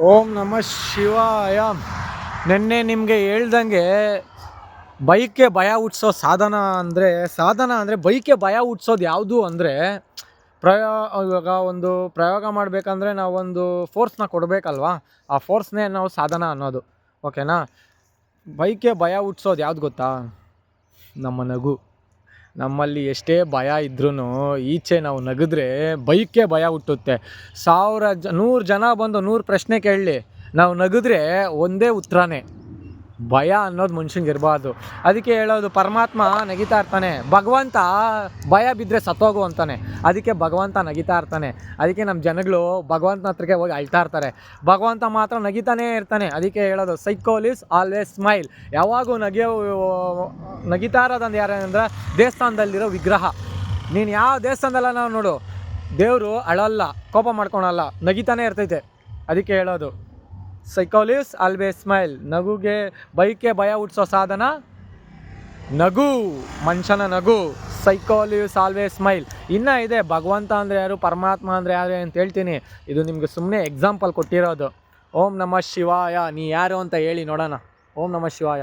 ಓಂ ನಮಃ ಶಿವಾಯ. ನಿನ್ನೆ ನಿಮಗೆ ಹೇಳ್ದಂಗೆ ಬೈಕ್ಗೆ ಭಯ ಹುಟ್ಟಿಸೋ ಸಾಧನ ಅಂದರೆ ಬೈಕ್ಗೆ ಭಯ ಹುಟ್ಟಿಸೋದು ಯಾವುದು ಅಂದರೆ ಇವಾಗ ಒಂದು ಪ್ರಯೋಗ ಮಾಡಬೇಕಂದ್ರೆ ನಾವೊಂದು ಫೋರ್ಸ್ನ ಕೊಡಬೇಕಲ್ವಾ, ಆ ಫೋರ್ಸ್ನೇ ನಾವು ಸಾಧನ ಅನ್ನೋದು. ಓಕೆನಾ? ಬೈಕ್ಗೆ ಭಯ ಹುಟ್ಟಿಸೋದು ಯಾವ್ದು ಗೊತ್ತಾ? ನಮ್ಮ ನಗು. ನಮ್ಮಲ್ಲಿ ಎಷ್ಟೇ ಭಯ ಇದ್ರೂ ಈಚೆ ನಾವು ನಗಿದ್ರೆ ಬೈಕ್ಗೆ ಭಯ ಹುಟ್ಟುತ್ತೆ. 100 ಜನ ಬಂದು 100 ಪ್ರಶ್ನೆ ಕೇಳಲಿ, ನಾವು ನಗಿದ್ರೆ ಒಂದೇ ಉತ್ತರನೇ, ಭಯ ಅನ್ನೋದು ಮನುಷ್ಯಂಗೆ ಇರಬಾರ್ದು. ಅದಕ್ಕೆ ಹೇಳೋದು, ಪರಮಾತ್ಮ ನಗಿತಾ ಇರ್ತಾನೆ, ಭಗವಂತ ಭಯ ಬಿದ್ದರೆ ಸತ್ತೋಗು ಅಂತಾನೆ. ಅದಕ್ಕೆ ಭಗವಂತ ನಗಿತಾ ಇರ್ತಾನೆ. ಅದಕ್ಕೆ ನಮ್ಮ ಜನಗಳು ಭಗವಂತನ ಹತ್ರಕ್ಕೆ ಹೋಗಿ ಅಳ್ತಾ ಇರ್ತಾರೆ, ಭಗವಂತ ಮಾತ್ರ ನಗಿತಾನೇ ಇರ್ತಾನೆ. ಅದಕ್ಕೆ ಹೇಳೋದು, ಸೈಕೋಲಿಸ್ ಆಲ್ವೇಸ್ ಸ್ಮೈಲ್. ಯಾವಾಗೂ ನಗಿತಾ ಇರೋದಂದು ಯಾರಂದ್ರೆ ದೇವಸ್ಥಾನದಲ್ಲಿರೋ ವಿಗ್ರಹ. ನೀನು ಯಾವ ದೇವಸ್ಥಾನದಲ್ಲ ನಾವು ನೋಡು, ದೇವರು ಅಳಲ್ಲ, ಕೋಪ ಮಾಡ್ಕೊಳಲ್ಲ, ನಗಿತಾನೇ ಇರ್ತೈತೆ. ಅದಕ್ಕೆ ಹೇಳೋದು, ಸೈಕೋಲಿಸ್ ಆಲ್ವೇಸ್ ಸ್ಮೈಲ್. ಬೈಕ್ಗೆ ಭಯ ಹುಟ್ಟಿಸೋ ಸಾಧನ ನಗು, ಮನುಷ್ಯನ ನಗು. ಸೈಕೋಲಿಸ್ ಆಲ್ವೇಸ್ ಸ್ಮೈಲ್. ಇನ್ನೂ ಇದೆ, ಭಗವಂತ ಅಂದರೆ ಯಾರು, ಪರಮಾತ್ಮ ಅಂದರೆ ಯಾರು ಅಂತ ಹೇಳ್ತೀನಿ. ಇದು ನಿಮಗೆ ಸುಮ್ಮನೆ ಎಕ್ಸಾಂಪಲ್ ಕೊಟ್ಟಿರೋದು. ಓಂ ನಮಃ ಶಿವಾಯ. ನೀ ಯಾರು ಅಂತ ಹೇಳಿ ನೋಡೋಣ. ಓಂ ನಮಃ ಶಿವಾಯ.